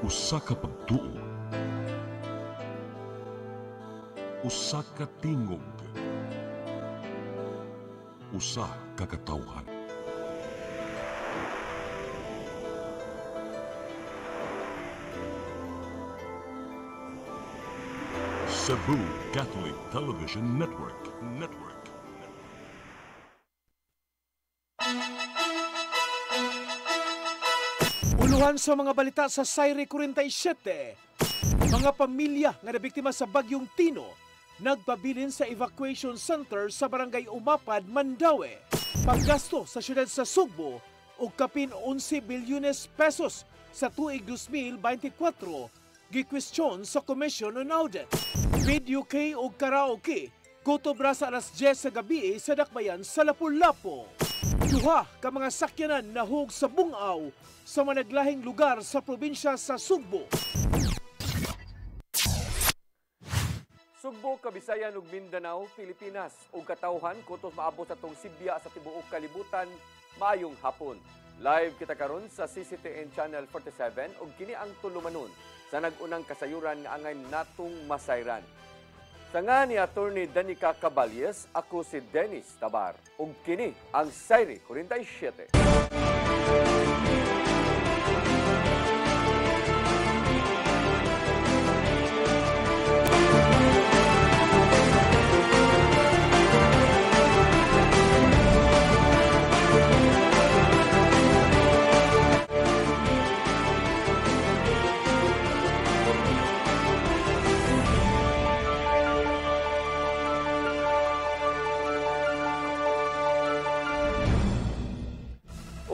Usa ka pagtuo, usa ka tingog, usa ka katawhan. Cebu Catholic Television Network. Uluhan sa mga balita sa Sayre 47, mga pamilya nga nabiktima sa Bagyong Tino nagpabilin sa evacuation center sa Barangay Umapad, Mandaue. Paggasto sa siyudad sa Sugbo og kapin 11 bilyones pesos sa tuig 2024 gikwestiyon sa Commission on Audit. Video kay og karaoke gotobra sa alas 10 sa gabi sa dakbayan sa Lapu-Lapu. Duha ka mga sakyanan nahug sa bungaw sa managlahing lugar sa probinsya sa Sugbo. Sugbo, Kabisayan ug Mindanao, Pilipinas ug katawhan kutos maabot sa tong Sibya sa tibuok kalibutan. Maayong hapon. Live kita karon sa CCTN Channel 47 ug kini ang tulumanon sa nagunang kasayuran nga angay natong masayran. Sa nga ni Attorney Danica Caballes, ako si Dennis Tabar ug kini ang Sayre 47.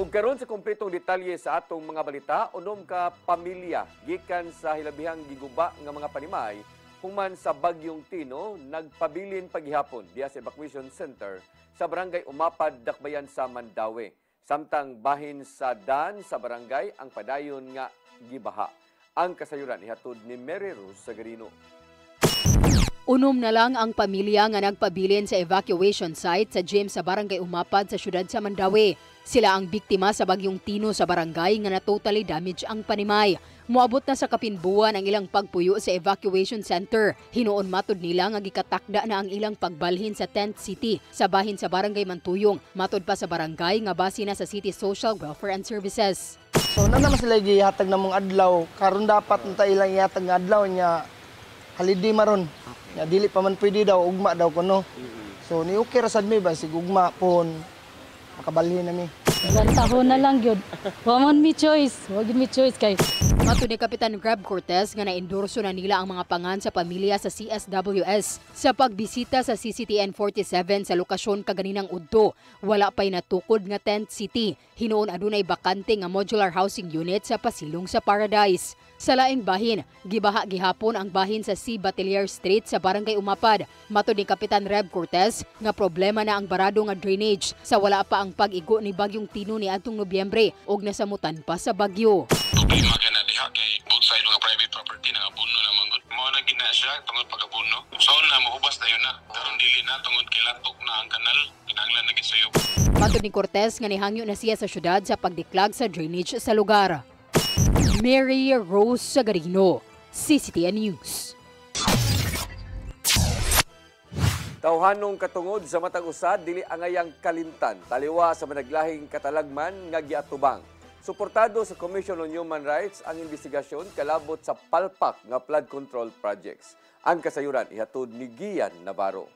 Ug karon sa kumpletong detalye sa atong mga balita, unom ka pamilya gikan sa hilabihang giguba nga mga panimay human sa Bagyong Tino nagpabilin paghihapon diya sa evacuation center sa Barangay Umapad, Dakbayan sa Mandaue. Samtang bahin sa Dan sa barangay ang padayon nga gibaha. Ang kasayuran ihatod ni Mary Rose Sagarino. Unom na lang ang pamilya nga nagpabilin sa evacuation site sa gym sa Barangay Umapad sa siyudad sa Mandaue. Sila ang biktima sa Bagyong Tino sa barangay nga na-totally damage ang panimay. Moabot na sa kapinbuan ang ilang pagpuyo sa evacuation center. Hinuon matod nila nga gikatakda na ang ilang pagbalhin sa Tent City sa bahin sa Barangay Mantuyong. Matod pa sa barangay nga base na sa City Social Welfare and Services. So na naman sila gihatag na mong adlaw. Karon dapat unta ilang ihatag nga adlaw niya halidi maron. Ya dili pa man pwede daw ugma daw kuno. So ni okay ra sad mi ba sig ugma pon makabalhin na mi. Ilang taon na lang yun. Wag mi choice kay. Matod ni Kapitan Grab Cortez nga naendorso na nila ang mga pangan sa pamilya sa CSWS. Sa pagbisita sa CCTN 47 sa lokasyon kaganinang udto, wala pa'y natukod nga Tent City. Hinuon adunay bakante nga modular housing unit sa pasilong sa Paradise. Sa laing bahin, gibaha gihapon ang bahin sa C. Batelier Street sa Barangay Umapad. Matod ni Kapitan Reb Cortez nga problema na ang barado nga drainage sa wala pa ang pag-igo ni Bagyong Tino ni adtong Nobyembre ug nasamutan pa sa bagyo. Problema ka na diha kay both side mga private property nga abuno naman gud. Mao na gina siya tungod pag-abuno. So na mahubas dayon na. Daron dili na tungod kay latok na ang kanal. Kinahanglan na gid sayop. Matod ni Cortez nga nihangyo na siya sa syudad sa pagdiklag sa drainage sa lugar. Mary Rose Sagarino, CCTN News. Tawhanong katungod sa matag usad dili angayang kalimtan taliwa sa managlahing katalagman nga giatubang. Suportado sa Commission on Human Rights ang investigasyon kalabot sa palpak nga flood control projects. Ang kasayuran ihatod ni Gian Navarro.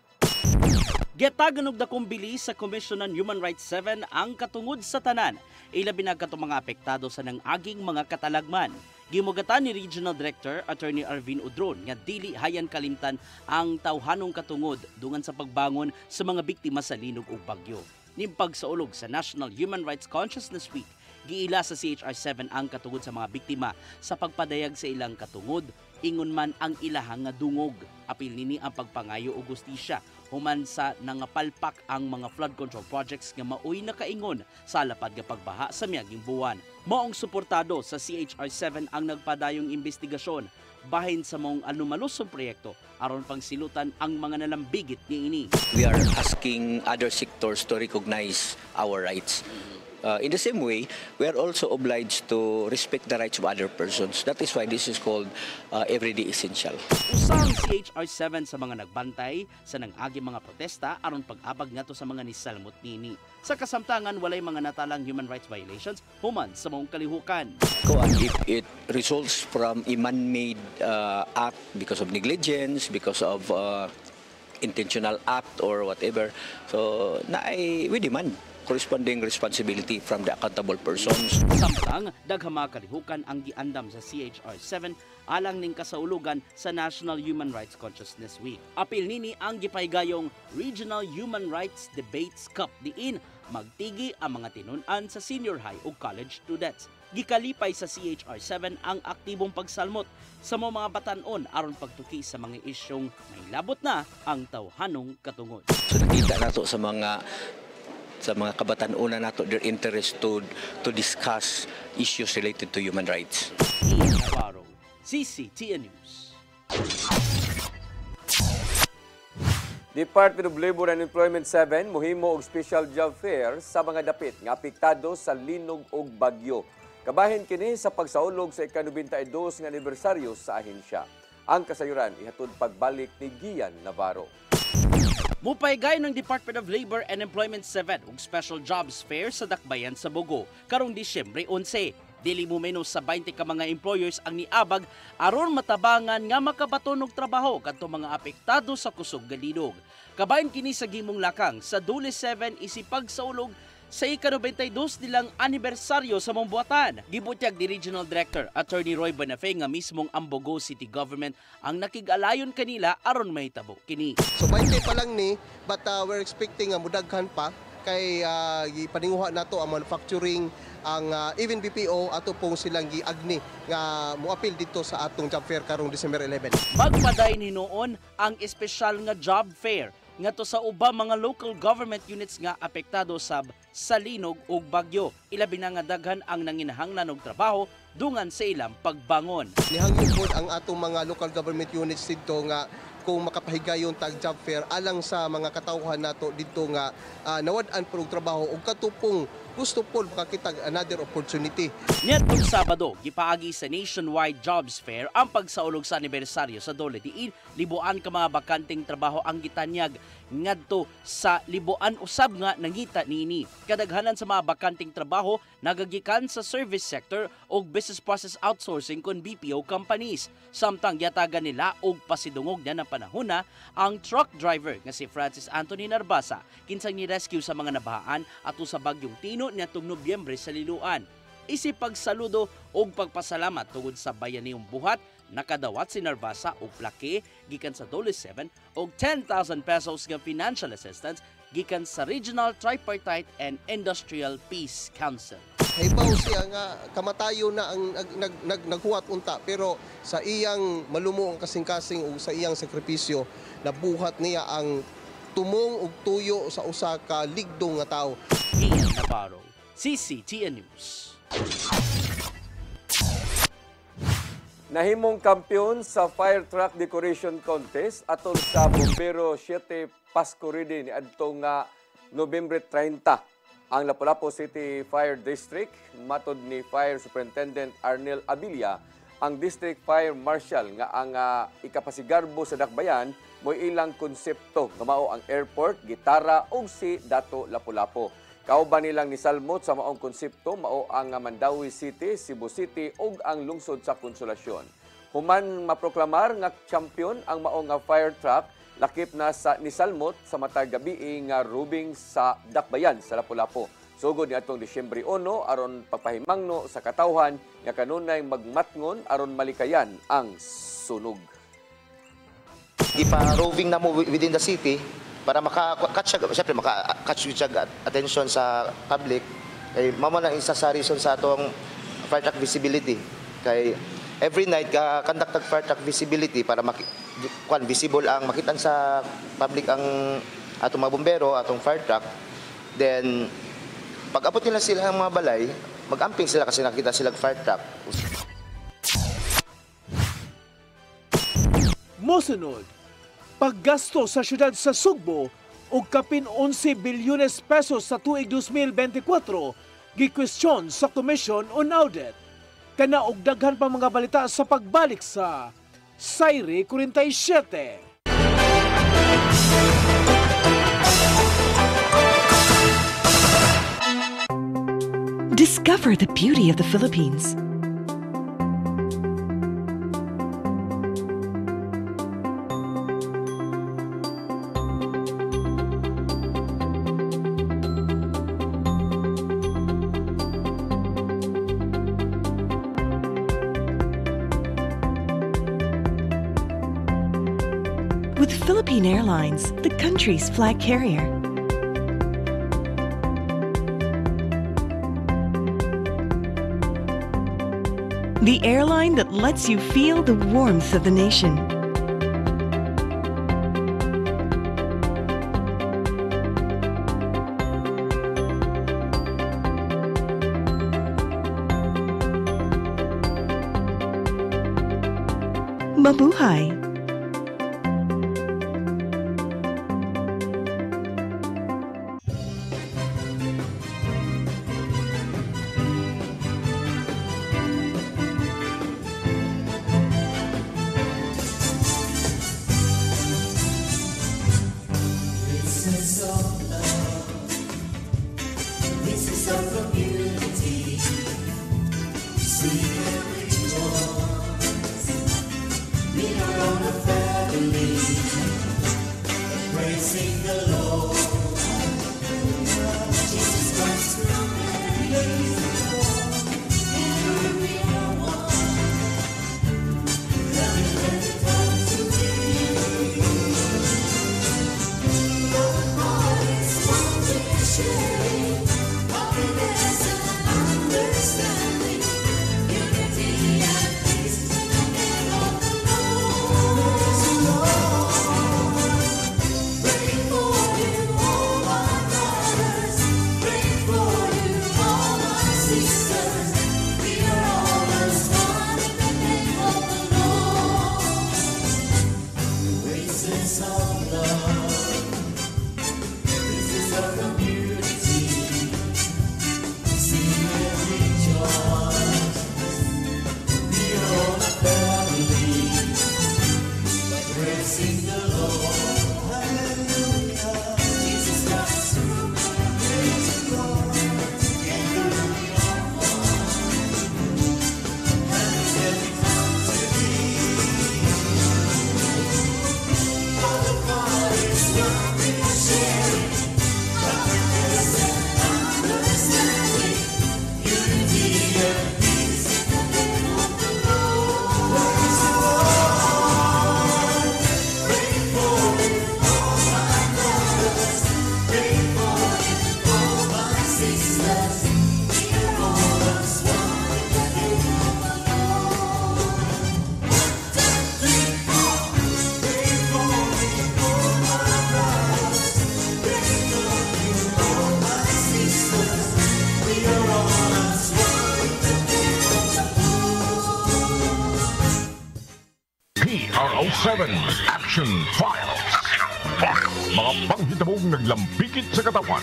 Getagan og dakong bilis sa Commission on Human Rights 7 ang katungod sa tanan. Ilabi na katong mga apektado sa nangaging mga katalagman. Gimugatan ni Regional Director Attorney Arvin Udron nga dili hayan kalimtan ang tawhanong katungod dungan sa pagbangon sa mga biktima sa linog ug bagyo. Nimpag sa ulog sa National Human Rights Consciousness Week, giila sa CHR7 ang katungod sa mga biktima sa pagpadayag sa ilang katungod, ingon man ang ilahang nga dungog. Apil nini ang pagpangayo og hustisya human sa nangapalpak ang mga flood control projects nga maoy nakaingon sa lapad nga pagbaha sa miaging buwan. Maong suportado sa CHR7 ang nagpadayong investigasyon bahin sa maong anumalusong proyekto aron pang silutan ang mga nalambigit niini. We are asking other sectors to recognize our rights. In the same way, we are also obliged to respect the rights of other persons. That is why this is called everyday essential. Usang CHR-7 sa mga nagbantay sa nangagi mga protesta aron pag-abag ngadto sa mga nisalmot nini. Sa kasamtangan, walay mga natalang human rights violations human sa maong kalihukan. If it results from a man-made act because of negligence, because of intentional act or whatever, so we demand corresponding responsibility from the accountable persons. Samtang, daghang mga kalihukan ang giandam sa CHR-7 alang ning kasaulugan sa National Human Rights Consciousness Week. Apil nini ang gipaygayong Regional Human Rights Debates Cup diin magtigi ang mga tinun-an sa senior high o college students. Gikalipay sa CHR-7 ang aktibong pagsalmot sa mga batan-on aron pagtuki sa mga isyong may labot na ang tawhanong katungod. So nakita nato sa mga kabatan-una nato their interest to discuss issues related to human rights. Ian Navarro, CCTN News. Department of Labor and Employment 7 mohimo og special job fair sa mga dapit nga apektado sa linog ug bagyo. Kabahin kini sa pagsaulog sa ika-92 nga anibersaryo sa ahensya. Ang kasayuran ihatod pagbalik ni Gian Navarro. Mupaygay ng Department of Labor and Employment 7 og special jobs fair sa Dakbayan sa Bogo karong Disyembre 11. Dili mo menos sa 20 ka mga employers ang niabag aron matabangan nga makabaton og trabaho kadto mga apektado sa kusog nga linog. Kabahin kini sa gimong lakang sa Dule 7 isipag saulog sa ika-92 nilang anibersaryo sa mambuatan. Gibutyag ni Regional Director Attorney Roy Bonafé nga mismong ang Bogo City Government ang nakig-alayon kanila aron mahitabo kini. So 20 pa lang ni, but we're expecting mudaghan pa kay gipaninguha nato ang manufacturing, ang even BPO ato pong silang giagni nga muapil dito sa atong job fair karong December 11. Magpaday ni noon ang espesyal nga job fair ngadto sa ubang mga local government units nga apektado sa linog ug bagyo. Ilabi na nga daghan ang nanginahanglan og trabaho dungan sa ilang pagbangon. Nihangyo pod ang atong mga local government units dito nga kung makapahigayon tag job fair alang sa mga katawhan nato dito nga nawad-an po og trabaho ug katupong gusto po makakita another opportunity. Nitong Sabado, gipaagi sa Nationwide Jobs Fair ang pagsaulog sa anibersaryo sa Dole diin libuan ka mga bakanting trabaho ang gitanyag ngadto sa libuan usab nga nangita niini. Kadaghanan sa mga bakanting trabaho nagagikan sa service sector o business process outsourcing kon BPO companies. Samtang yatagan nila og pasidungog na ng panahona ang truck driver nga si Francis Anthony Narbasa kinsang ni-rescue sa mga nabahaan ato sa bagyong Tino niadtong Nobyembre sa Liloan. Isipagsaludo og pagpasalamat tungod sa bayanihong buhat, nakadawat si Narbasa og plake gikan sa Dole 7 og 10,000 pesos nga financial assistance gikan sa Regional Tripartite and Industrial Peace Council. Haybaw siya nga kamatayo na ang naghuwat unta pero sa iyang malumo ang kasing-kasing o sa iyang sakripisyo nabuhat niya ang tumong ug tuyo sa usa ka ligdong nga tawo. Ian Navarro, CCTN News. Nahimong kampiyon sa fire truck decoration contest atol sa Bombero 7 Pascuridi ni adtong Nobyembre 30 ang Lapu-Lapu City Fire District. Matod ni Fire Superintendent Arnel Abilia, ang District Fire Marshal nga ang ikapasigarbo sa Dakbayan mo'y ilang konsepto nga mao ang airport, gitara ug si Dato Lapu-Lapu. Kauban nilang nisalmot sa maong konsepto mao ang Mandawi City, Cebu City ug ang lungsod sa Konsolasyon. Human maproklamar nga champion ang maong fire truck, lakip na sa nisalmot sa matag gabi nga rubing sa Dakbayan sa Lapu-Lapu. Sugod ni atong Disyembre 1 aron pagpahimangno sa katawhan nga kanunay magmatngon aron malikayan ang sunog. Ipa-roving na mo within the city para maka-catch siya attention sa public. Kay mamo na isa sa reason sa atong fire truck visibility. Kay every night conduct fire truck visibility para visible ang makitan sa public ang atong mga bombero, atong fire truck. Then pag abot nila sila ang mga balay, mag-amping sila kasi nakita sila fire truck. Mosunod, paggasto sa syudad sa Sugbo og kapin 11 bilyones pesos sa tuig 2024 Gikwestiyon sa Commission on Audit. Kana og daghan pa mga balita sa pagbalik sa Sayre 47. Discover the beauty of the Philippines. With Philippine Airlines, the country's flag carrier. The airline that lets you feel the warmth of the nation. Mabuhay! PRO7 Action Files. Mga panghitabong naglambikit sa katawan.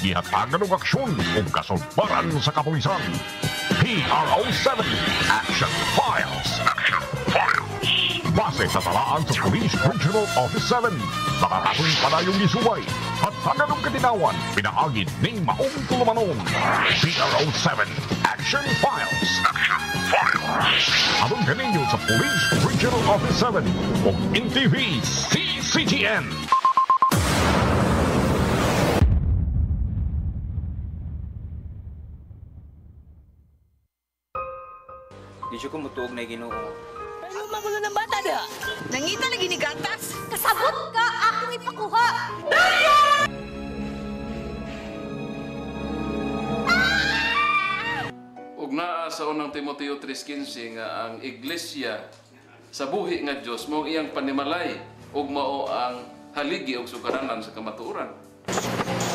Gihatagan ng aksyon o kasulbaran sa kapulisan. PRO7 Action Files. Base sa talaan sa Police Regional Office 7. Nakakasong palayong gisubay at taganong katinawan pinaagid ng maong tulumanon. PRO7 Action Files. Abang kaninyo sa Police Regional Office 7 o NTV CCTN. Di siya kumutuog na Ginoo. Pero magulo ng bata da. Nangita lagi ni gatas. Kasabot ka, akong ipakuha. Ug naa sa unang Timoteo 3:15 nga ang iglesia sa buhi nga Dios mao iyang panimalay ug mao ang haligi og sukaranan sa kamatuoran.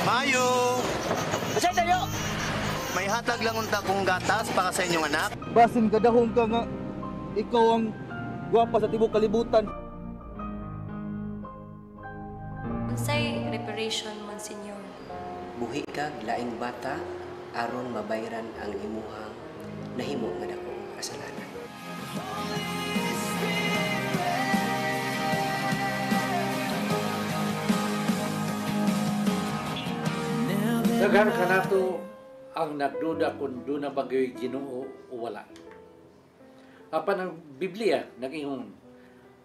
Mayo! Basta tayo. May hatag lang unta kong gatas para sa inyong anak. Basin kadahong ka nga ikaw ang gwapa sa tibok kalibutan. Unsay reparation, Monsignor? Buhi ka, laing bata, aron mabayran ang imuhang nahimo nga dakong kasalanan. Daghan ka nato ang nagduda kung doon na bagay Ginoo o wala. Apan ang Biblia nag-ingon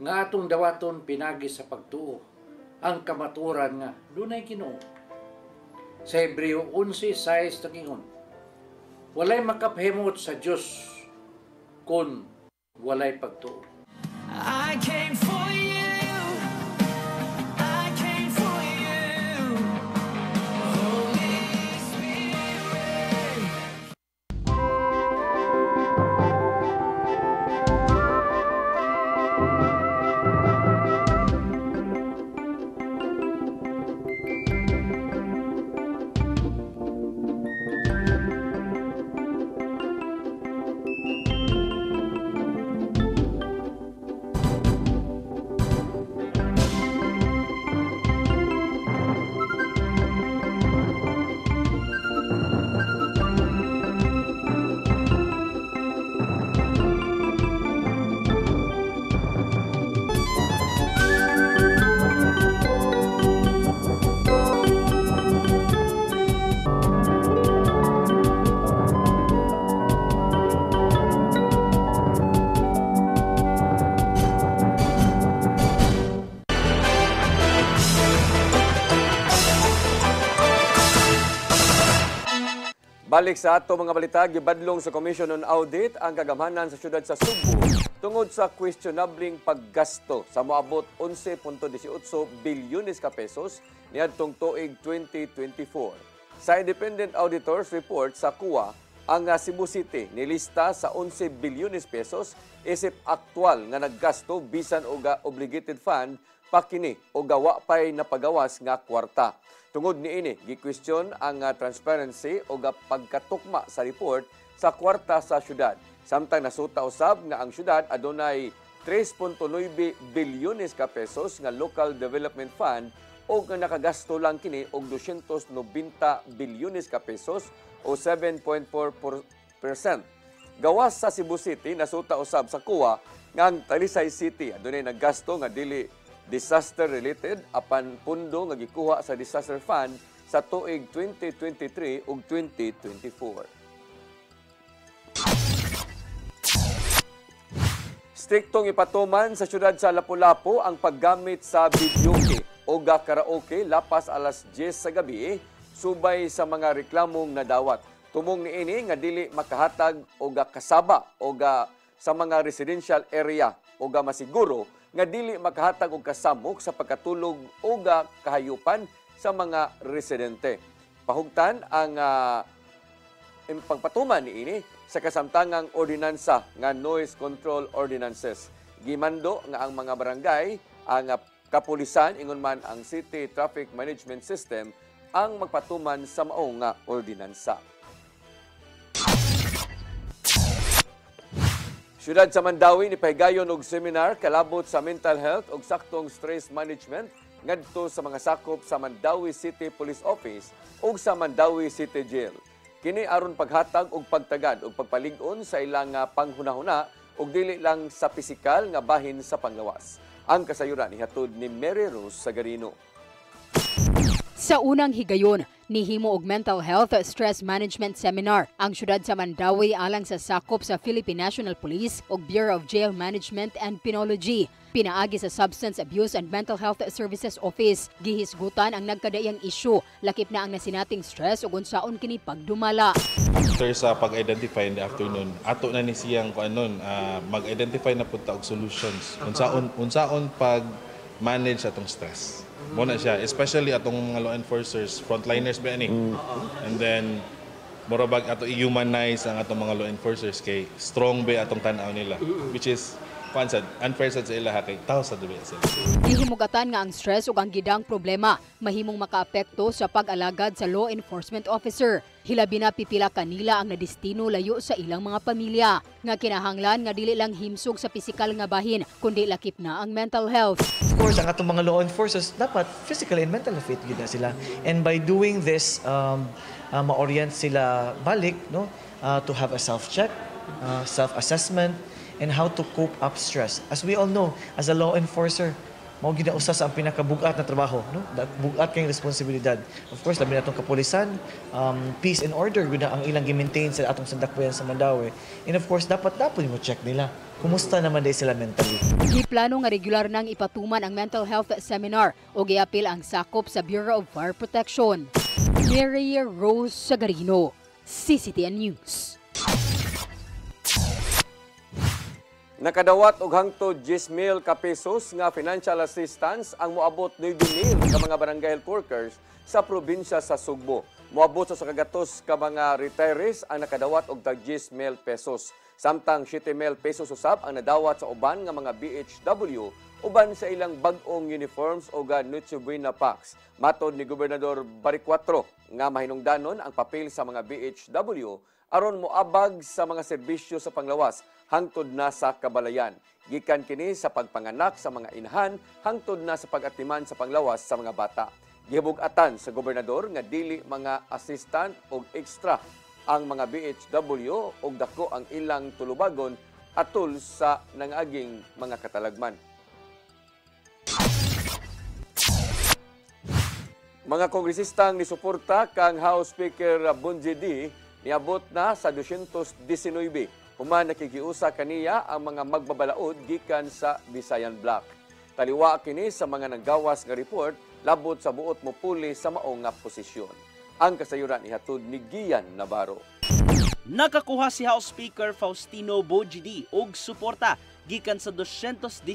nga atong dawaton pinagi sa pagtuo ang kamaturan nga dunay Ginoo. Sa Hebreo 11:6 nag-ingon, walay makapahimot sa Dios kung walay pagtuo. I came for you. I came for you. Holy Spirit. Balik sa ato mga balita, gibadlong sa Commission on Audit ang kagamhanan sa syudad sa Subo tungod sa questionabling paggasto sa moabot 11.18 bilyones ka pesos niadtong tuig 2024. Sa Independent Auditors Report sa CUA, ang Cebu City nilista sa 11 bilyones pesos isip aktwal nga naggasto bisan og obligated fund pakini o gawa pay napagawas nga kwarta. Tungod niini, gi-question ang transparency o pagkatukma sa report sa kwarta sa syudad. Samtang nasuta usab nga ang syudad adunay 3.9 bilyones ka pesos nga local development fund o nga nakagasto lang kini og 290 bilyones ka pesos o 7.4%. Gawas sa Cebu City, nasuta usab sa CUA nga ang Talisay City adunay naggasto nga dili disaster-related apan pundo nga gikuha sa disaster fund sa tuig 2023 ug 2024. Striktong ipatuman sa syudad sa Lapu-Lapu ang paggamit sa videoke o karaoke lapas alas 10 sa gabi subay sa mga reklamong nadawat. Tumong niini nga dili makahatag o kasaba o sa mga residential area o masiguro nga dili makahatag og kasamok sa pagkatulog o kahayupan sa mga residente. Pahugtan ang pagpatuman niini sa kasamtangang ordinansa nga noise control ordinances. Gimando nga ang mga barangay, ang kapulisan, ingon man ang City Traffic Management System ang magpatuman sa maong nga ordinansa. Syudad sa Mandawi ni pahigayon og seminar kalabot sa mental health ug saktong stress management ngadto sa mga sakop sa Mandawi City Police Office ug sa Mandawi City Jail. Kini aron paghatag og pagtagad ug pagpalig-on sa ilang panghunahuna ug dili lang sa pisikal nga bahin sa panglawas. Ang kasayuran ihatod ni Mary Rose Sagarino. Sa unang higayon, nihimo og mental health stress management seminar ang syudad sa Mandawi alang sa sakop sa Philippine National Police ug Bureau of Jail Management and Penology. Pinaagi sa Substance Abuse and Mental Health Services Office, gihisgutan ang nagkadaiyang isyu, lakip na ang nasinating stress ug unsaon kini pagdumala. After sa pag-identify in the afternoon, ato na ni siyang mag-identify na punta og solutions. Unsaon pag-manage atong stress. Muna siya, especially atong mga law enforcers, frontliners ba ni? And then, morabag ato i-humanize ang atong mga law enforcers kay strong ba atong tanaw nila. Which is, unfair sa ila ha kay tao sa dubi sila. Gihimugatan nga ang stress ug ang gidang problema mahimong makaapekto sa pag-alagad sa law enforcement officer. Hilabi na pipila kanila ang nadestino layo sa ilang mga pamilya nga kinahanglan nga dili lang himsog sa pisikal nga bahin kundi lakip na ang mental health. Of course, ang atong mga law enforcers dapat physically and mentally fit gid na sila. And by doing this, ma-orient sila balik no to have a self-check, self-assessment, and how to cope up stress. As we all know, as a law enforcer, mao gid usa sa ang pinakabugat na trabaho, no? Bugat kay responsibilidad. Of course, labi na atong kapulisan, peace and order gud ang ilang gi-maintain sa atong sandakbayan sa Mandaue. And of course, dapat mo check nila. Kumusta naman day sila mentally? Giplano nga regular nang ipatuman ang mental health seminar o giapil ang sakop sa Bureau of Fire Protection. Mary Rose Sagarino, CCTN News. Nakadawat og hangtod 10,000 ka pesos nga financial assistance ang moabot 9,000 ka mga barangay health workers sa probinsya sa Sugbo. Moabot sa kagatos ka mga retirees ang nakadawat og tag 10,000 pesos. Samtang 7,000 pesos usab ang nadawat sa uban nga mga BHW uban sa ilang bag-ong uniforms o Noche Buena packs. Matod ni Gobernador Baricuatro nga mahinungdanon ang papel sa mga BHW aron moabag sa mga serbisyo sa panglawas hangtod na sa kabalayan. Gikan kini sa pagpanganak sa mga inahan hangtod na sa pag-atiman sa panglawas sa mga bata. Gihibug-atan sa gobernador nga dili mga assistant o extra ang mga BHW o dako ang ilang tulubagon atol sa nangaging mga katalagman. Mga kongresistang nisuporta kang House Speaker Bonjedi niabot na sa 219. Human nakikiusa kaniya ang mga magbabalaod gikan sa Visayan Block. Taliwa kini sa mga naggawas nga report labot sa buot mopuli sa maong nga posisyon. Ang kasayuran ihatod ni Gian Navarro. Nakakuha si House Speaker Faustino Bonjedi og suporta gikan sa 219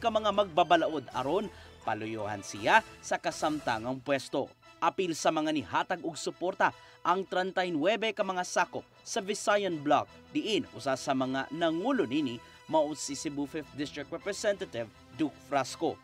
ka mga magbabalaod aron paluyuhan siya sa kasamtangang pwesto. Apil sa mga nihatag og suporta ang 39 ka mga sakop sa Visayan Block diin usa sa mga nangulo nini mao si Cebu 5th District Representative Duke Frasco.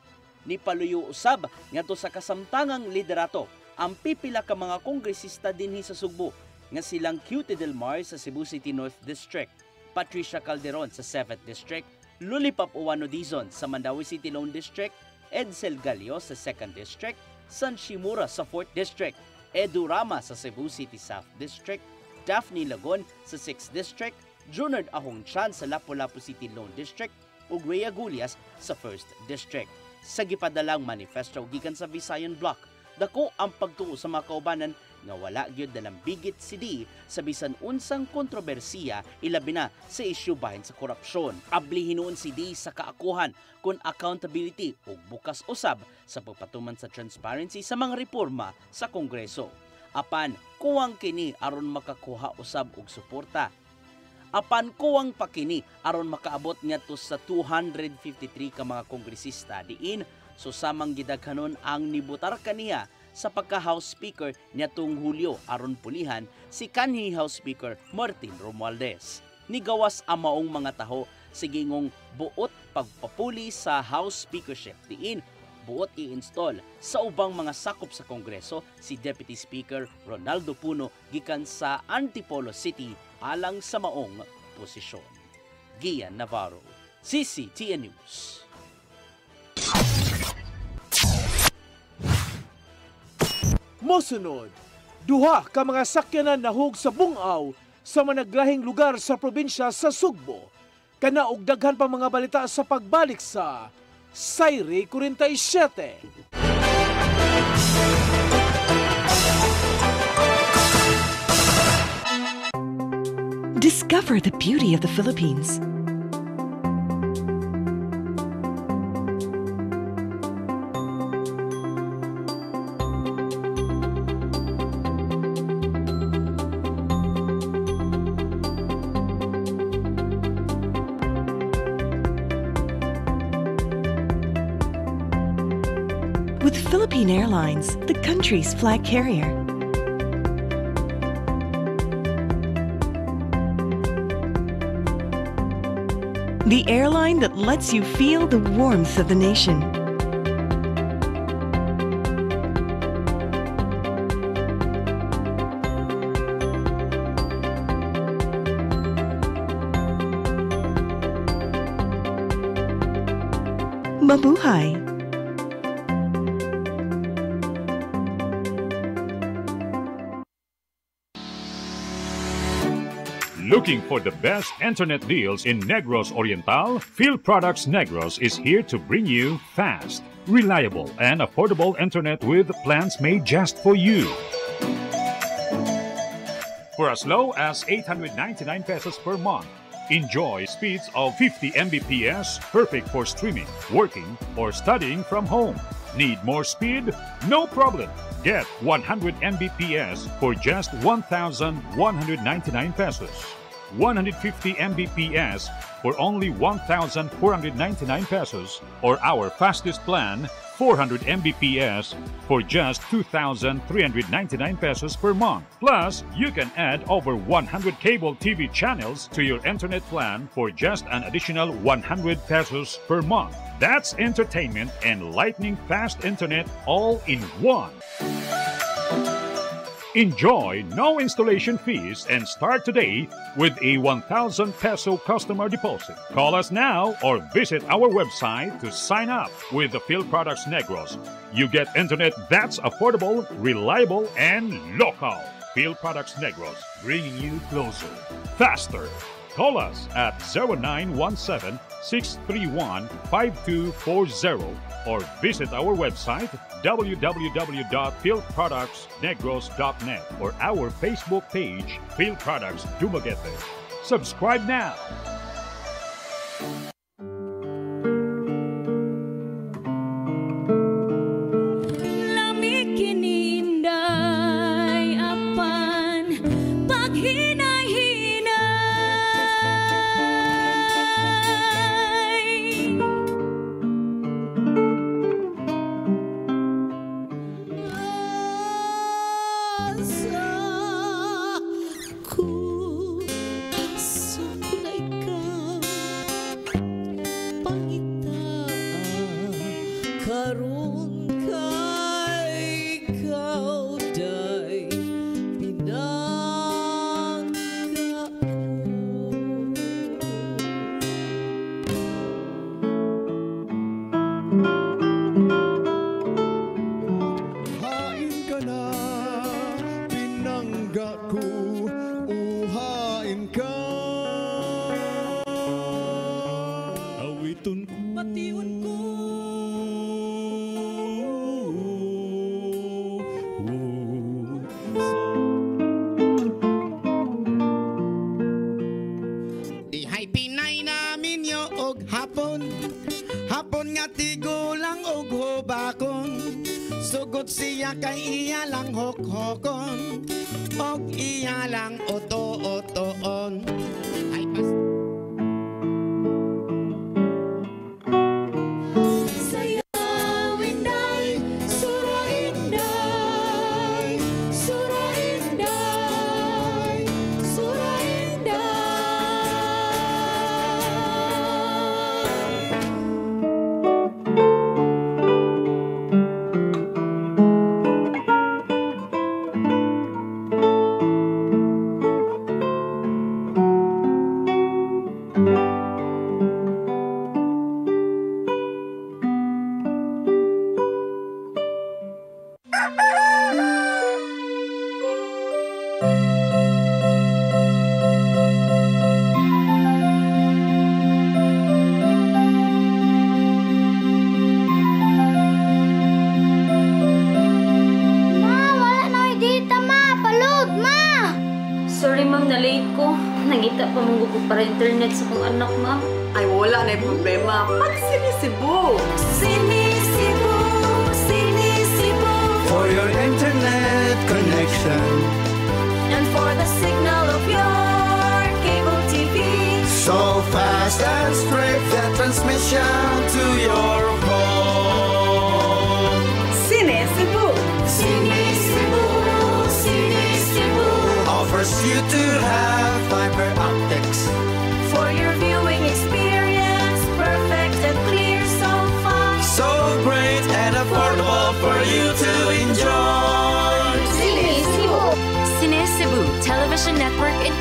Nipaluyo usab ngadto sa kasamtangang liderato ang pipila ka mga kongresista dinhi sa Sugbo nga silang Cutie Del Mar sa Cebu City North District, Patricia Calderon sa 7th District, Lollipop Uwano Dizon sa Mandaue City Lone District, Edsel Galio sa 2nd District, San Shimura sa 4th District, Edu Rama sa Cebu City South District, Daphne Lagon sa 6th District, Junard Ahong Chan sa Lapu-Lapu City Lone District, ug Rhea Gulias sa 1st District. Sa gipadalang manifesto gikan sa Visayan Block, dako ang pagtuo sa mga kaubanan nga wala gyud dalang bigit si D sa bisan unsang kontrobersiya ilabi na sa isyu bahin sa korupsyon. Abli hinuon si D sa kaakuhan kun accountability ug bukas usab sa pagpatuman sa transparency sa mga reforma sa Kongreso. Apan kuwang kini aron makakuha usab og suporta. Apan kuwang pa kini aron makaabot ngadto sa 253 ka mga kongresista diin so samang gidaghanon ang nibutar kaniya sa pagka-House Speaker niadtong Hulyo aron pulihan si kanhi House Speaker Martin Romualdez. Nigawas ang maong mga taho sa gingong buot pagpapuli sa House Speakership diin buot i-install sa ubang mga sakop sa Kongreso si Deputy Speaker Ronaldo Puno gikan sa Antipolo City alang sa maong posisyon. Gian Navarro, CCTN News. Mosunod, duha ka mga sakyanan nahug sa bungaw sa managlahing lugar sa probinsya sa Sugbo. Kana og daghan pa mga balita sa pagbalik sa Sayre 47. Discover the beauty of the Philippines. With Philippine Airlines, the country's flag carrier. the airline that lets you feel the warmth of the nation. Mabuhay! Looking for the best internet deals in Negros Oriental? Field Products Negros is here to bring you fast, reliable, and affordable internet with plans made just for you. For as low as 899 pesos per month, enjoy speeds of 50 Mbps, perfect for streaming, working, or studying from home. Need more speed? No problem. Get 100 Mbps for just 1,199 pesos. 150 Mbps for only 1,499 pesos, or our fastest plan, 400 Mbps for just 2,399 pesos per month. Plus, you can add over 100 cable TV channels to your internet plan for just an additional 100 pesos per month. That's entertainment and lightning fast internet all in one. Enjoy no installation fees and start today with a 1,000 peso customer deposit. Call us now or visit our website to sign up with the Field Products Negros. You get internet that's affordable, reliable, and local. Field Products Negros, bringing you closer, faster. Call us at 0917-631-5240 or visit our website www.fieldproductsnegros.net or our Facebook page, Field Products Dumaguete. Subscribe now. Sugod siya kay iya lang hok-hokon og iya lang oto-otoon. Ay pas sayawin day, surain day, surain day, surain day. Nangita pa mong gusto para internet sa kong anak, ma'am. Ay, wala na yung problema. Pag-sinisibo! Sinisibo, sinisibo. For your internet connection And for the signal of your cable TV. so fast and straight, the transmission to your home. Sinisibo! Sinisibo, sinisibo. Offers you to have fiber optics For your viewing experience.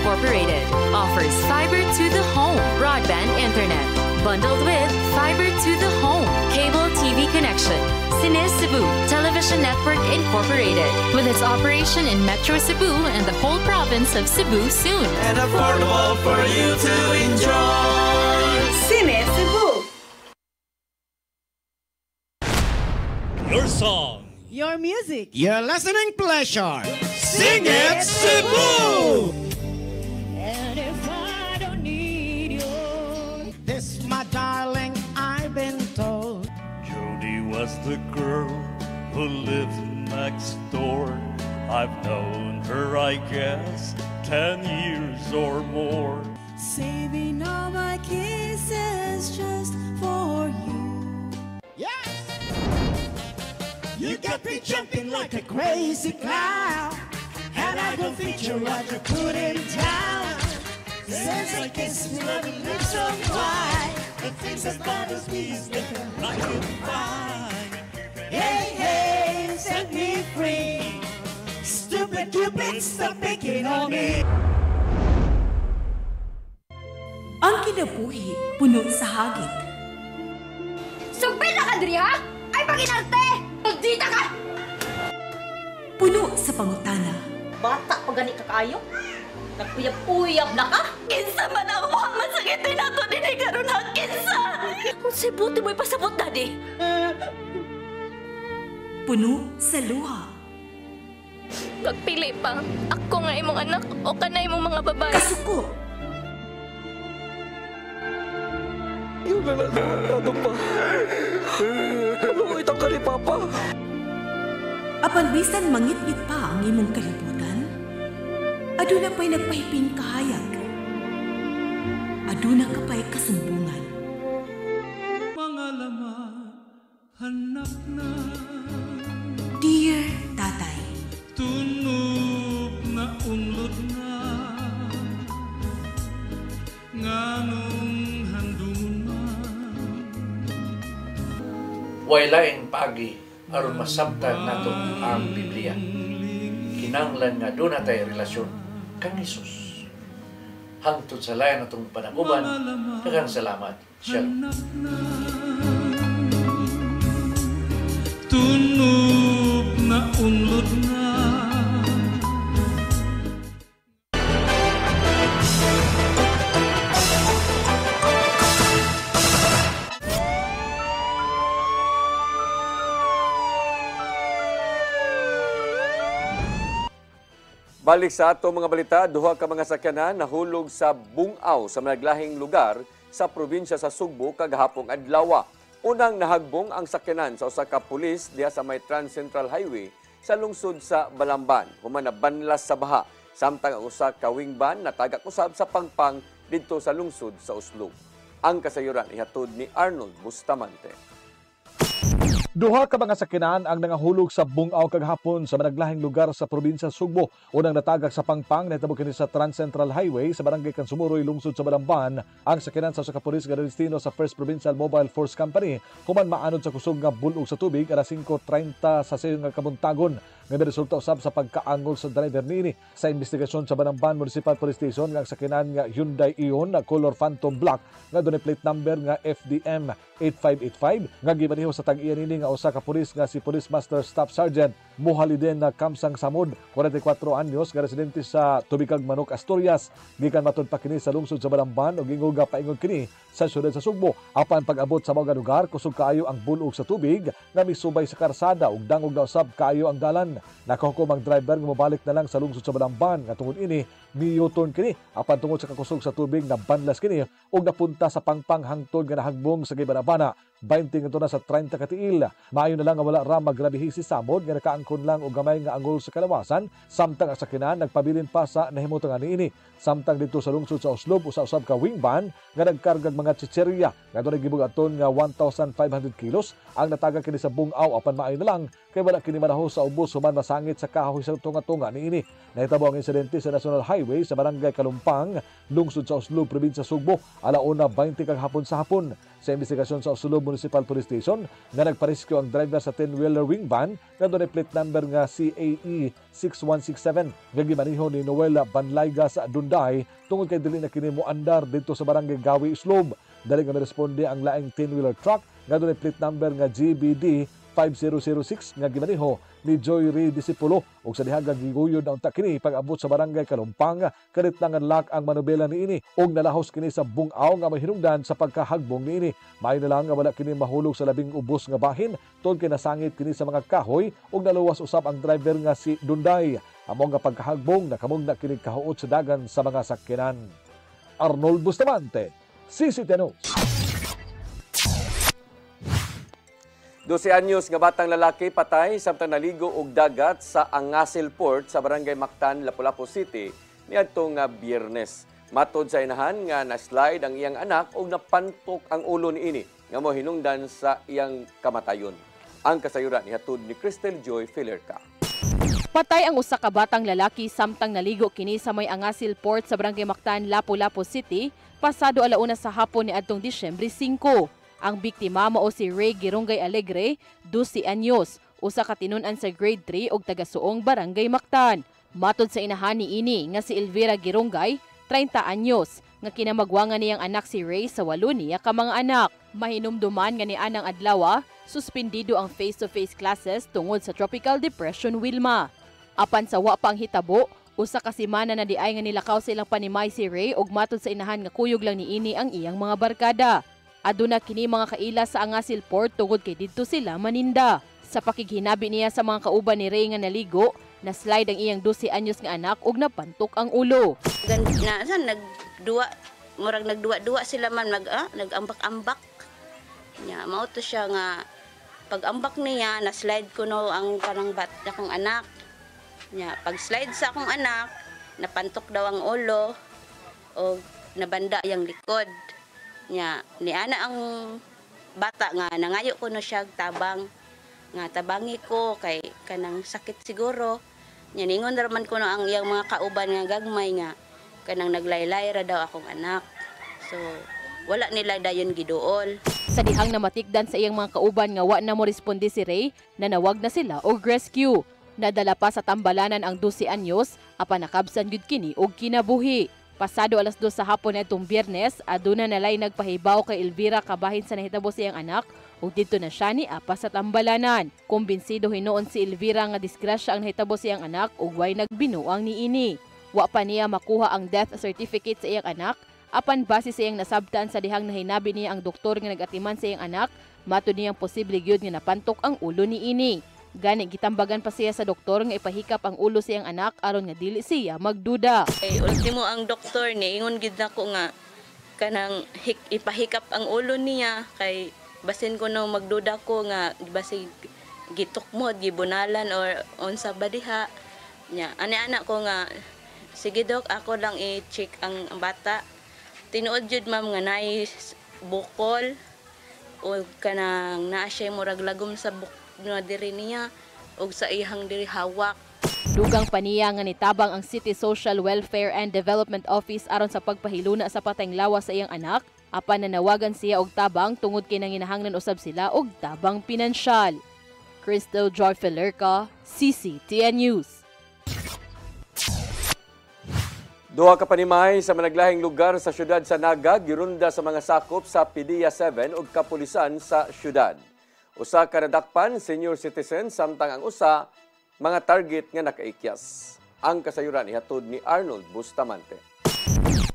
Incorporated offers fiber to the home broadband internet bundled with fiber to the home cable TV connection. Cine Cebu Television Network Incorporated, with its operation in Metro Cebu and the whole province of Cebu soon. And affordable for you to enjoy. Cine Cebu. Your song. Your music. Your listening pleasure. Sing it Cebu! And if I don't need you, this, my darling, I've been told. Jody was the girl who lived next door. I've known her, I guess, 10 years or more. Saving all my kisses just for you. Yes! You got me jumping like a crazy clown, and I don't think you're right to put him down. Since I kiss you, love and lips so wide, the things that bothers me is making like you fine. Hey, hey, set me free. Stupid Cupid, stop picking on me. Ang kinabuhi, puno sa hagit. Sugpil na ka, Dri, ha? Ay, paginarte! Magdita ka! Puno sa pangutana. Bata pa gani ka kayo? Nagpuyab-uyab na ka? Kinsa man ang mga masakitin nato din ay karoon na kinsa! Kung si buti mo'y pasabot, Daddy. Puno sa luha. Pagpili pa, ako nga imong anak o kanay imong mga babae. Kasuko. Yung lalaki pa. Ano itang ka ni Papa? Apan bisan mangit-ngit pa ang imong kalibutan, aduna pa'y nagpahiping kahayag. Aduna ka pa'y kasumbungan. Mga laman, hanap na. Dear Tatay, Tunog na unlod na. Nganong handungan. Way laing paagi aron masabtan nato ang Biblia. Kinahanglan nga doon natay relasyon kang Hesus. Hangtod sa layan natong panaguban, daghang salamat. Shalom. Tunog na unlod na. Balik sa ato mga balita, duha ka mga sakyanan nahulog sa bungaw sa malaglahing lugar sa probinsya sa Sugbo kagahapong adlaw. Unang nahagbong ang sakyanan sa usa ka pulis diha sa may Trans Central Highway sa lungsod sa Balamban. Human nabanlas sa baha, samtang ang usa ka wing van natagak usab sa pangpang didto sa lungsod sa Uslo. Ang kasayuran ihatod ni Arnold Bustamante. Duha ka mga sakyanan ang nangahulog sa bungaw kagahapon sa managlahing lugar sa probinsya Sugbo. Unang natagak sa pangpang nahitabo kini sa Trans Central Highway sa barangay Kansumuroy, lungsod sa Balamban. Ang sakyanan sa usa ka pulis nga destino sa First Provincial Mobile Force Company human maanod sa kusog nga bulog sa tubig alas 5:30 sa sayo nga kabuntagon. Nga resulta usab sa pagkaangol sa driver niini. Sa investigasyon sa Balamban Municipal Police Station nga sakyanan nga Hyundai Ion na color Phantom Black nga dunay plate number nga FDM 8585 nga gibaniho sa tag-iya nini nga usa ka pulis nga si Police Master Staff Sergeant Muhaliden na Kamsang Samud, 44 anyos, nga residente sa Tubikag Manok, Asturias. Gikan matud pa kini sa lungsod sa Balamban ug inguga paingon kini sa syudad sa Sugbo. Apan pag-abot sa mga lugar, kusog kaayo ang bulog sa tubig nga misubay sa karsada ug dangog na usab kaayo ang dalan. Nakahukom ang driver nga mobalik na lang sa lungsod sa Balamban nga tungod ini mi-U-turn kini apan tungod sa kakusog sa tubig na banlas kini ug napunta sa pangpang hangtod nga nahagbong sa Gibanabana 20 ngadto na sa 30 ka tiil. Maayo na lang nga wala ra magrabihi si Samod nga nakaangkon lang og gamay nga angol sa kalawasan samtang ang sakyanan nagpabilin pa sa nahimutang niini. Samtang dito sa lungsod sa Oslob usa-usab ka wing van nga nagkargag mga chicherya nga dunay gibugaton nga 1,500 kilos ang natagak kini sa bungaw apan maayo na lang kay wala kini manaho sa ubos human masangit sa kahoy sa tunga-tunga niini. Nahitabo ang insidente sa National Highway sa barangay Kalumpang, lungsod sa Oslob, probinsya Sugbo, alauna 20 kag hapon sa hapon. Sa investigasyon sa Oslob Municipal Police Station nga nagpares Girescue ang driver sa 10-wheeler wing van nga doon plate number nga CAE 6167 nga gimaniho ni Noel Banlayga sa Dunday tungod kay dili na kini moandar dito sa barangay Gawi Islob. Dali nga miresponde ang laing 10-wheeler truck nga doon plate number nga GBD 5006 nga gimaniho ni Joy Ray Disipulo ug sa dihagang giguyod ang takini pag-abot sa barangay Kalumpang kadit nga lak ang manobela niini ug nalahos kini sa bungaw nga mahinungdan sa pagkahagbong niini. May na lang nga wala kini mahulog sa labing ubos nga bahin tungod kay nasangit kini sa mga kahoy ug naluwas usab ang driver nga si Dunday. Among nga pagkahagbong nakamong na kini kahuot sa dagan sa mga sakyanan. Arnold Bustamante, CCTV News. 12 anyos nga batang lalaki patay samtang naligo og dagat sa Angasil Port sa barangay Mactan, Lapu-Lapu City niadtong Biyernes. Matod sa inahan nga na-slide ang iyang anak ug napantok ang ulo niini nga mohinungdan sa iyang kamatayon. Ang kasayuran nihatod ni Cristel Joy Filerca. Patay ang usa ka batang lalaki samtang naligo kini sa may Angasil Port sa barangay Mactan, Lapu-Lapu City pasado alauna sa hapon niadtong Disyembre 5. Ang biktima mao si Ray Girongay Alegre, 12 anyos, usa ka tinunan sa grade 3 ug taga-suong barangay Mactan. Matod sa inahan niini nga si Elvira Girongay, 30 anyos, nga kinamagwangan niyang anak si Ray sa 8 niya ka mga anak. Mahinumduman nga ni anang adlaw, suspendido ang face-to-face classes tungod sa Tropical Depression Wilma. Apan sa wa pang hitabo, usa ka semana na diay nga nilakaw silang panimay si Ray ug matod sa inahan nga kuyog lang niini ang iyang mga barkada. Aduna kini mga kaila sa Angasil Port tungod kay didto sila maninda. Sa pakighinabi niya sa mga kauban ni Ray nga naligo, na-slide ang iyang 12 anyos nga anak ug napantok ang ulo. Nagduwa sila man nagambak-ambak. Nya mao to siya nga pag-ambak niya na-slide ko no ang kanang bata kong anak. Nya pag-slide sa akong anak, napantok daw ang ulo o nabanda yang likod. Nya ni ana ang bata nga nangayo ko no siya tabang nga tabangi ko kay kanang sakit siguro. Nya ningon ra man ko no ang iyang mga kauban nga gagmay nga kanang naglaylay ra daw akong anak. So wala nila dayon giduol. Sa dihang namatikdan sa iyang mga kauban nga wa na mo responde si Ray, nanawag na sila og rescue. Nadala pa sa tambalanan ang 12 anyos apan nakabsan gyud kini og kinabuhi. Pasado alas 2 sa hapon nitong Biyernes, aduna nalay nagpahibaw kay Elvira kabahin sa nahitabo sa iyang anak ug dito na siya ni apa sa tambalanan. Kumbinsido hinuon si Elvira nga disgrasya ang nahitabo sa iyang anak ug way nagbinuang niini. Wa pa niya makuha ang death certificate sa iyang anak, apan base sa iyang nasabtan sa dihang nahinabi niya ang doktor nga nagatiman sa iyang anak, matud niyang posible gyud nga napantok ang ulo niini. Gani gitambagan pa siya sa doktor nga ipahikap ang ulo sa iyang anak aron nga dili siya magduda. Ultimo ang doktor ni ingon gid nako nga kanang ipahikap ang ulo niya kay basin ko no magduda ko nga basig gitukmod gibunalan or unsa ba diha. Nya ani-ana ko nga sige dok ako lang i-check ang bata. Tinuod jud ma'am nga naay bukol o kanang naa siya murag lagom sa nga diri niya ug sa ihang diri hawak. Dugang paniya nga nitabang ang City Social Welfare and Development Office aron sa pagpahiluna sa patayng lawas sa iyang anak, apan nanawagan siya og tabang tungod kay nanginahanglan usab sila og tabang pinansyal. Cristel Joy Filerca, CCTN News. Duha ka panimay sa managlahing lugar sa syudad sa Naga girunda sa mga sakop sa PDEA 7 ug kapulisan sa syudad. Usa ka nadakpan senior citizen samtang ang usa mga target nga nakaikyas. Ang kasayuran ihatod ni Arnold Bustamante.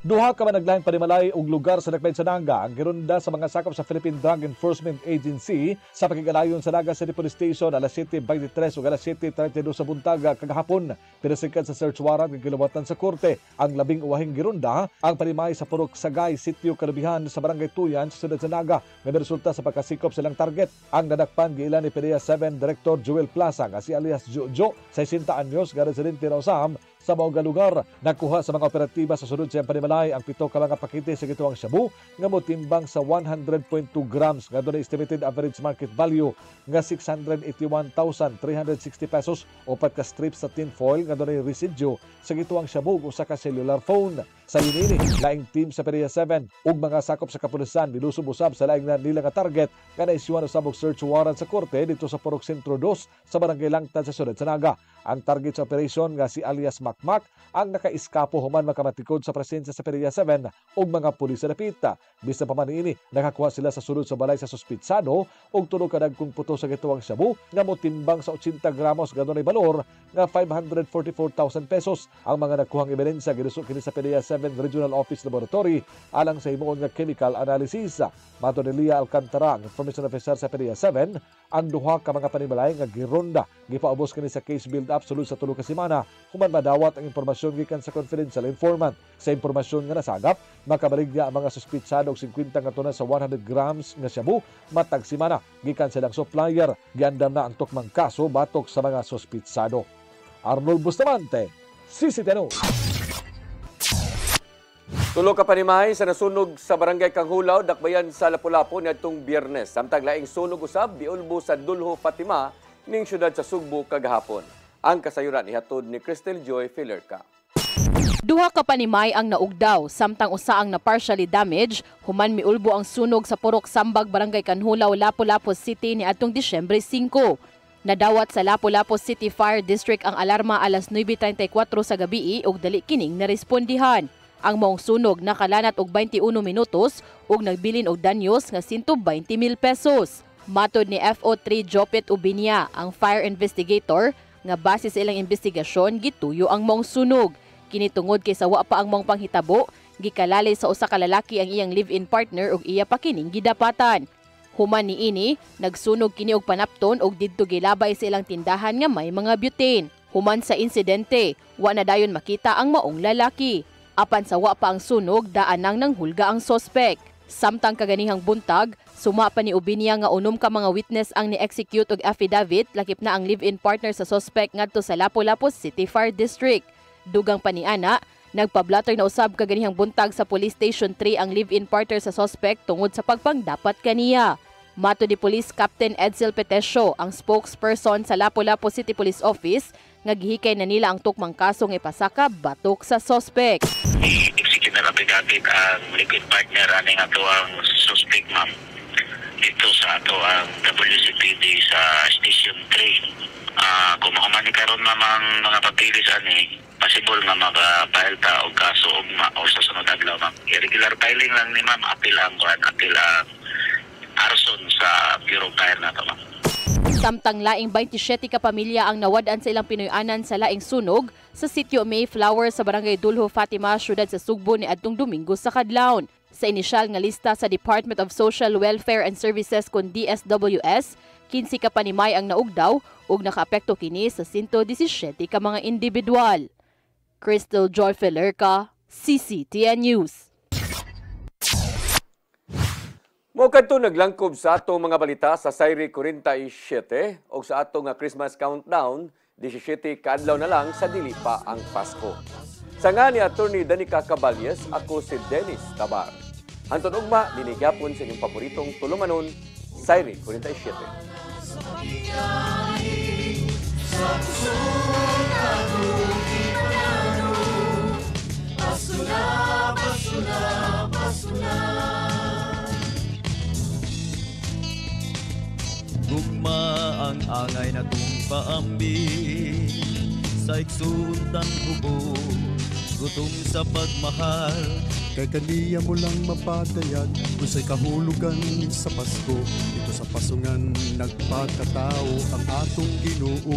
Duha ka managlahing panimalay og lugar sa Dakbayan sa Naga ang girunda sa mga sakop sa Philippine Drug Enforcement Agency sa pakigalayon sa Naga City Police Station alas 7:23 ug alas 7:32 sa buntaga kagahapon. Pinasigkad sa search warrant nga gilawatan sa korte. Ang labing uwahing girunda ang panimay sa Purok Sagay, Sitio Kalubihan sa Barangay Tuyan sa siyudad sa Naga nga resulta sa pagkasikop silang target. Ang nadakpan giilan ni PDEA 7 Director Joel Plaza nga si alias Jojo, 60 anyos nga residente ng Usam sa mga lugar. Nagkuha sa mga operatiba sa sunod siyang panimalay balay ang 7 ka mga pakete sa gituang shabu nga motimbang sa 100.2 grams nga doon estimated average market value nga 681,360 pesos o 4 ka strips sa tin foil nga doon residue sa gituang shabu usa ka cellular phone. Sa yunini, laing team sa Peria 7 ug mga sakop sa kapulisan nilusob-usab sa laing nila nga target nga naisyuhan usab og search warrant sa korte dito sa Purok Sentro 2 sa Barangay Langtad sa Sudad Sanaga. Ang target sa operation nga si alias Makmak ang nakaiskapo human makamatikod sa presensya sa Peria 7 ug mga pulis sa dapita. Bisan pa man niini, nakakuha sila sa sulod sa balay sa suspitsado ug tulo ka dagkong puto sa gituang shabu nga motimbang sa 80 gramos nga dunay balor nga 544,000 pesos. Ang mga nakuhang ebidensya giduso kini sa Peria 7 Regional Office Laboratory alang sa himuon nga chemical analysis. Mato ni Lia Alcantara, ang information officer sa Peria 7, ang duha ka mga panimalay nga gironda gipaubos kini sa case build-up sulod sa 3 ka semana human madawat ang impormasyon gikan sa confidential informant. Sa impormasyon nga nasagap, makabaligya ang mga suspitsado og 50 nga tunas sa 100 grams nga shabu matag semana gikan silang supplier. Giandam na ang tukmang kaso batok sa mga suspitsado. Arnold Bustamante, CCTV. Tulo ka panimay sa nasunog sa Barangay Kanghulaw, Dakbayan sa Lapu-Lapu niadtong Biyernes. Samtang laing sunog usab diulbo sa Dulho Fatima ning syudad sa Sugbo kagahapon. Ang kasayuran ihatod ni Crystal Joy Filerca. Duha ka panimay ang naugdaw, samtang usa ang na partially damage, human miulbo ang sunog sa Purok Sambag, Barangay Kanghulaw, Lapu-Lapu City niadtong Disyembre 5. Nadawat sa Lapu-Lapu City Fire District ang alarma alas 9:34 sa gabi ug dali kining narespondihan. Ang maong sunog nakalanat og 21 minutos ug nagbilin og danyos nga 120,000 pesos. Matod ni FO3 Jopet Ubinia, ang fire investigator, nga base sa ilang investigasyon gituyo ang maong sunog. Kini tungod kay sawa pa ang maong panghitabo, gikalali sa usa ka lalaki ang iyang live-in partner ug iya pa kining gidapatan. Human niini, nagsunog kini og panapton ug didto gilabay sa ilang tindahan nga may mga butane. Human sa insidente, wa na dayon makita ang maong lalaki. Apan sawa pa ang sunog, daanang nang hulga ang sospek. Samtang kaganihang buntag, suma pa ni Ubinia nga unom ka mga witness ang ni-execute og affidavit lakip na ang live-in partner sa sospek ngadto sa Lapu-Lapu City Fire District. Dugang pa ni ana, nagpablatter na usab kaganihang buntag sa Police Station 3 ang live-in partner sa sospek tungod sa pagpangdapat kaniya. Mato ni Police Captain Edsel Petesio, ang spokesperson sa Lapu-Lapu City Police Office, nga gihikay na nila ang tukmang kasong ipasaka batok sa sospek. I-execute na affidavit ang live-in partner aning ato ang suspect, ma'am, dito sa ato ang WCPD sa Station 3. Kung makamani karon ang mga papilis ani, possible nga mag-file ta og kaso o sa sunod adlaw, ma'am. Irregular filing lang ni ma'am, apil ang arson sa Bureau of Fire nato, ma'am. Samtang laing 27 ka pamilya ang nawad-an sa ilang Pinoy-anan sa laing sunog sa sitio Mayflower sa Barangay Dulho Fatima, syudad sa Sugbo ni adtong Domingo sa kadlawon. Sa inisyal nga lista sa Department of Social Welfare and Services kon DSWS, 15 ka panimay ang naugdaw ug nakaapekto kini sa 117 ka mga individual. Crystal Joy Filerca, CCTN News. Mo kadto naglangkob sa atong mga balita sa Sayri 47 o sa atong Christmas countdown, 17 kaadlaw na lang sa dili pa ang Pasko. Sa nga ni Attorney Danica Caballes, ako si Dennis Tabar. Anton ugma, dinigyapon sa inyong paboritong tulumanon, Sayri 47. Gugma ang angay na paambi sa iksuntang hubo, gutom sa pagmahal. Kay kaniya mo lang mapatayag kung sa'y kahulugan sa Pasko. Ito sa pasungan nagpakatao ang atong Ginoo.